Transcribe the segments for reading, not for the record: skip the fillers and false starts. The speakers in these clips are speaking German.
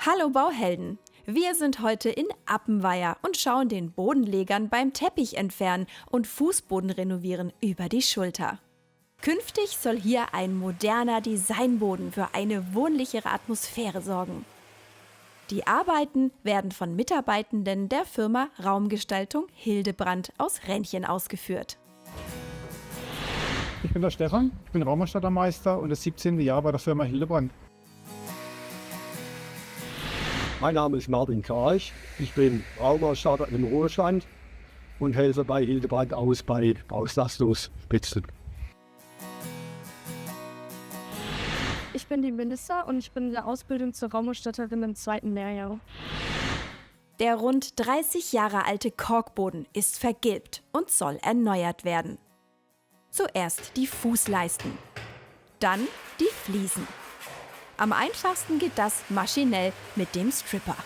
Hallo Bauhelden! Wir sind heute in Appenweier und schauen den Bodenlegern beim Teppich entfernen und Fußboden renovieren über die Schulter. Künftig soll hier ein moderner Designboden für eine wohnlichere Atmosphäre sorgen. Die Arbeiten werden von Mitarbeitenden der Firma Raumgestaltung Hildebrand aus Rennchen ausgeführt. Ich bin der Stefan, ich bin Raumausstattermeister und das 17. Jahr bei der Firma Hildebrand. Mein Name ist Martin Karch, ich bin Raumausstatter im Ruhestand und helfe bei Hildebrand aus bei Auslastungsspitzen. Ich bin die Melissa und ich bin in der Ausbildung zur Raumausstatterin im 2. Lehrjahr. Der rund 30 Jahre alte Korkboden ist vergilbt und soll erneuert werden. Zuerst die Fußleisten, dann die Fliesen. Am einfachsten geht das maschinell mit dem Stripper.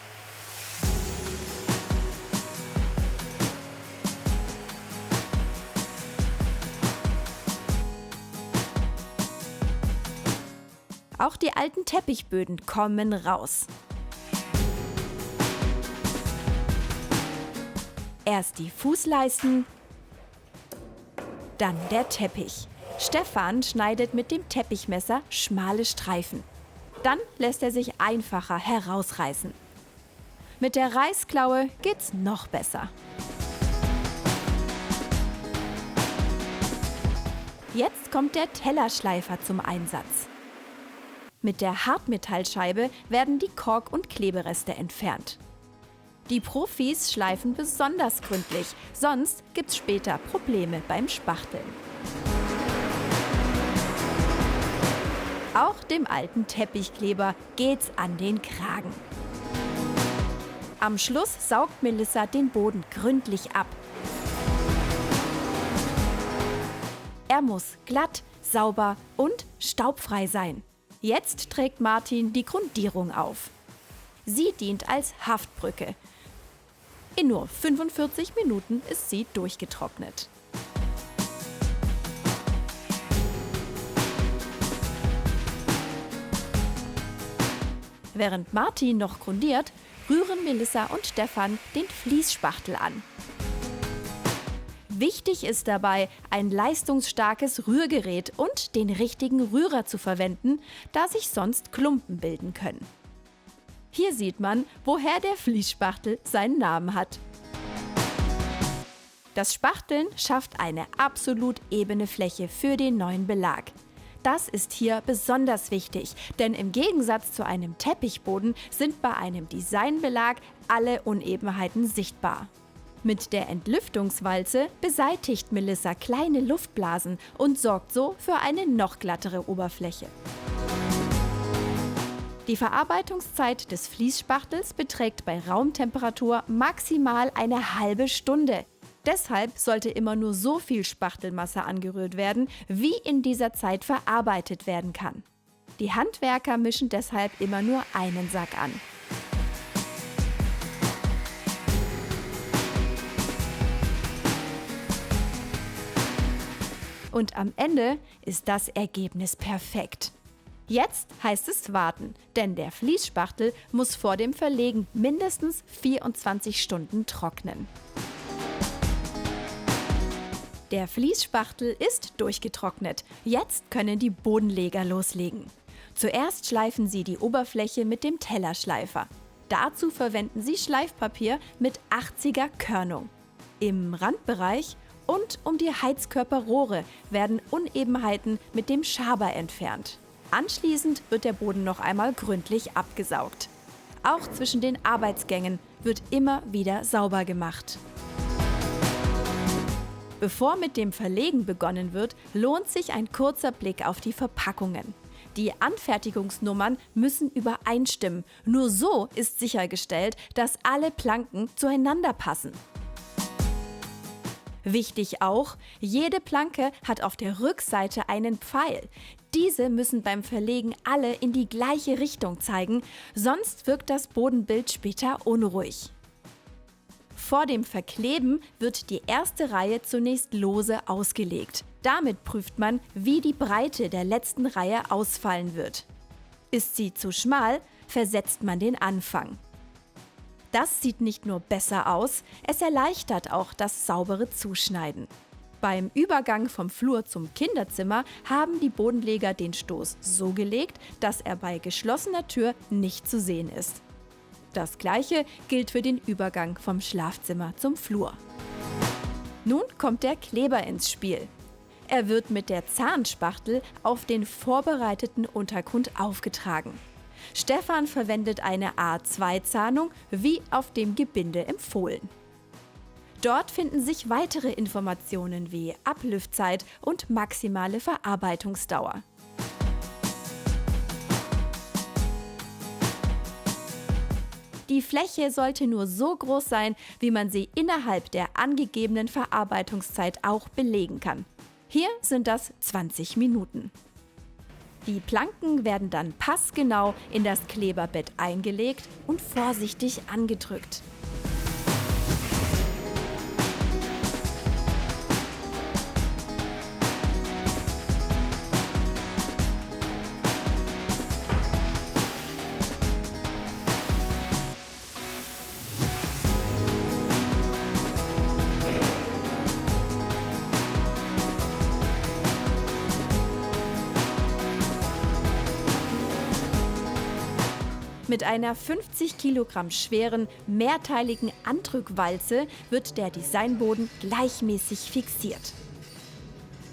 Auch die alten Teppichböden kommen raus. Erst die Fußleisten, dann der Teppich. Stefan schneidet mit dem Teppichmesser schmale Streifen. Dann lässt er sich einfacher herausreißen. Mit der Reißklaue geht's noch besser. Jetzt kommt der Tellerschleifer zum Einsatz. Mit der Hartmetallscheibe werden die Kork- und Klebereste entfernt. Die Profis schleifen besonders gründlich, sonst gibt's später Probleme beim Spachteln. Auch dem alten Teppichkleber geht's an den Kragen. Am Schluss saugt Melissa den Boden gründlich ab. Er muss glatt, sauber und staubfrei sein. Jetzt trägt Martin die Grundierung auf. Sie dient als Haftbrücke. In nur 45 Minuten ist sie durchgetrocknet. Während Martin noch grundiert, rühren Melissa und Stefan den Fließspachtel an. Wichtig ist dabei, ein leistungsstarkes Rührgerät und den richtigen Rührer zu verwenden, da sich sonst Klumpen bilden können. Hier sieht man, woher der Fließspachtel seinen Namen hat. Das Spachteln schafft eine absolut ebene Fläche für den neuen Belag. Das ist hier besonders wichtig, denn im Gegensatz zu einem Teppichboden sind bei einem Designbelag alle Unebenheiten sichtbar. Mit der Entlüftungswalze beseitigt Melissa kleine Luftblasen und sorgt so für eine noch glattere Oberfläche. Die Verarbeitungszeit des Fließspachtels beträgt bei Raumtemperatur maximal eine halbe Stunde. Deshalb sollte immer nur so viel Spachtelmasse angerührt werden, wie in dieser Zeit verarbeitet werden kann. Die Handwerker mischen deshalb immer nur einen Sack an. Und am Ende ist das Ergebnis perfekt. Jetzt heißt es warten, denn der Fließspachtel muss vor dem Verlegen mindestens 24 Stunden trocknen. Der Fließspachtel ist durchgetrocknet. Jetzt können die Bodenleger loslegen. Zuerst schleifen sie die Oberfläche mit dem Tellerschleifer. Dazu verwenden sie Schleifpapier mit 80er Körnung. Im Randbereich und um die Heizkörperrohre werden Unebenheiten mit dem Schaber entfernt. Anschließend wird der Boden noch einmal gründlich abgesaugt. Auch zwischen den Arbeitsgängen wird immer wieder sauber gemacht. Bevor mit dem Verlegen begonnen wird, lohnt sich ein kurzer Blick auf die Verpackungen. Die Anfertigungsnummern müssen übereinstimmen. Nur so ist sichergestellt, dass alle Planken zueinander passen. Wichtig auch, jede Planke hat auf der Rückseite einen Pfeil. Diese müssen beim Verlegen alle in die gleiche Richtung zeigen, sonst wirkt das Bodenbild später unruhig. Vor dem Verkleben wird die erste Reihe zunächst lose ausgelegt. Damit prüft man, wie die Breite der letzten Reihe ausfallen wird. Ist sie zu schmal, versetzt man den Anfang. Das sieht nicht nur besser aus, es erleichtert auch das saubere Zuschneiden. Beim Übergang vom Flur zum Kinderzimmer haben die Bodenleger den Stoß so gelegt, dass er bei geschlossener Tür nicht zu sehen ist. Das gleiche gilt für den Übergang vom Schlafzimmer zum Flur. Nun kommt der Kleber ins Spiel. Er wird mit der Zahnspachtel auf den vorbereiteten Untergrund aufgetragen. Stefan verwendet eine A2-Zahnung, wie auf dem Gebinde empfohlen. Dort finden sich weitere Informationen wie Ablüftzeit und maximale Verarbeitungsdauer. Die Fläche sollte nur so groß sein, wie man sie innerhalb der angegebenen Verarbeitungszeit auch belegen kann. Hier sind das 20 Minuten. Die Planken werden dann passgenau in das Kleberbett eingelegt und vorsichtig angedrückt. Mit einer 50 Kilogramm schweren, mehrteiligen Andrückwalze wird der Designboden gleichmäßig fixiert.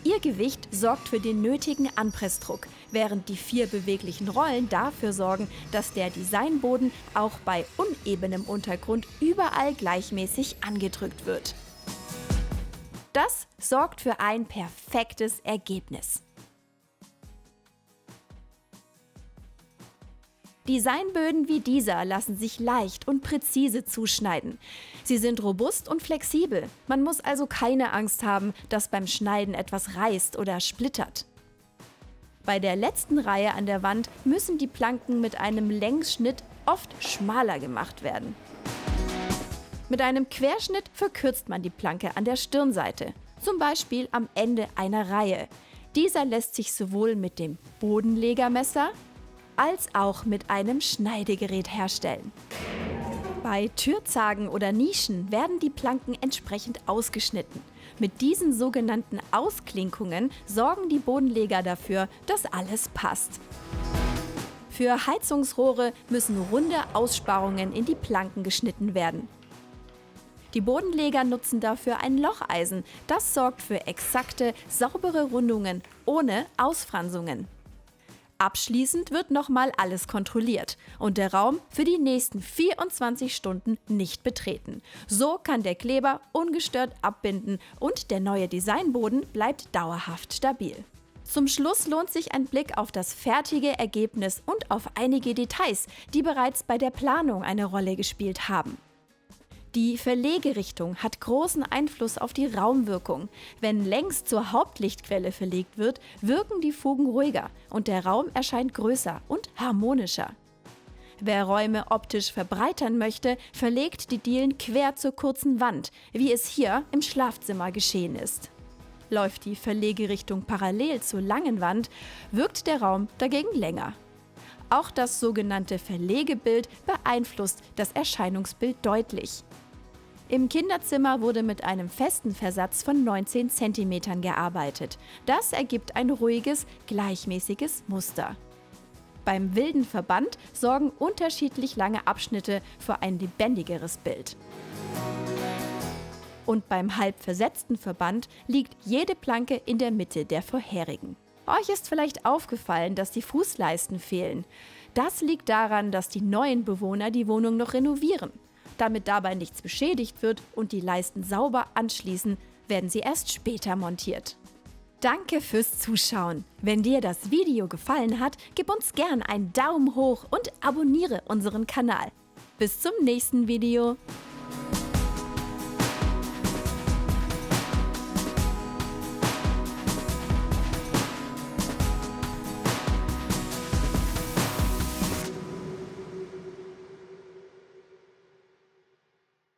Ihr Gewicht sorgt für den nötigen Anpressdruck, während die 4 beweglichen Rollen dafür sorgen, dass der Designboden auch bei unebenem Untergrund überall gleichmäßig angedrückt wird. Das sorgt für ein perfektes Ergebnis. Designböden wie dieser lassen sich leicht und präzise zuschneiden. Sie sind robust und flexibel. Man muss also keine Angst haben, dass beim Schneiden etwas reißt oder splittert. Bei der letzten Reihe an der Wand müssen die Planken mit einem Längsschnitt oft schmaler gemacht werden. Mit einem Querschnitt verkürzt man die Planke an der Stirnseite, zum Beispiel am Ende einer Reihe. Dieser lässt sich sowohl mit dem Bodenlegermesser als auch mit einem Schneidegerät herstellen. Bei Türzagen oder Nischen werden die Planken entsprechend ausgeschnitten. Mit diesen sogenannten Ausklinkungen sorgen die Bodenleger dafür, dass alles passt. Für Heizungsrohre müssen runde Aussparungen in die Planken geschnitten werden. Die Bodenleger nutzen dafür ein Locheisen. Das sorgt für exakte, saubere Rundungen ohne Ausfransungen. Abschließend wird nochmal alles kontrolliert und der Raum für die nächsten 24 Stunden nicht betreten. So kann der Kleber ungestört abbinden und der neue Designboden bleibt dauerhaft stabil. Zum Schluss lohnt sich ein Blick auf das fertige Ergebnis und auf einige Details, die bereits bei der Planung eine Rolle gespielt haben. Die Verlegerichtung hat großen Einfluss auf die Raumwirkung. Wenn längs zur Hauptlichtquelle verlegt wird, wirken die Fugen ruhiger und der Raum erscheint größer und harmonischer. Wer Räume optisch verbreitern möchte, verlegt die Dielen quer zur kurzen Wand, wie es hier im Schlafzimmer geschehen ist. Läuft die Verlegerichtung parallel zur langen Wand, wirkt der Raum dagegen länger. Auch das sogenannte Verlegebild beeinflusst das Erscheinungsbild deutlich. Im Kinderzimmer wurde mit einem festen Versatz von 19 cm gearbeitet. Das ergibt ein ruhiges, gleichmäßiges Muster. Beim wilden Verband sorgen unterschiedlich lange Abschnitte für ein lebendigeres Bild. Und beim halb versetzten Verband liegt jede Planke in der Mitte der vorherigen. Euch ist vielleicht aufgefallen, dass die Fußleisten fehlen. Das liegt daran, dass die neuen Bewohner die Wohnung noch renovieren. Damit dabei nichts beschädigt wird und die Leisten sauber anschließen, werden sie erst später montiert. Danke fürs Zuschauen. Wenn dir das Video gefallen hat, gib uns gern einen Daumen hoch und abonniere unseren Kanal. Bis zum nächsten Video.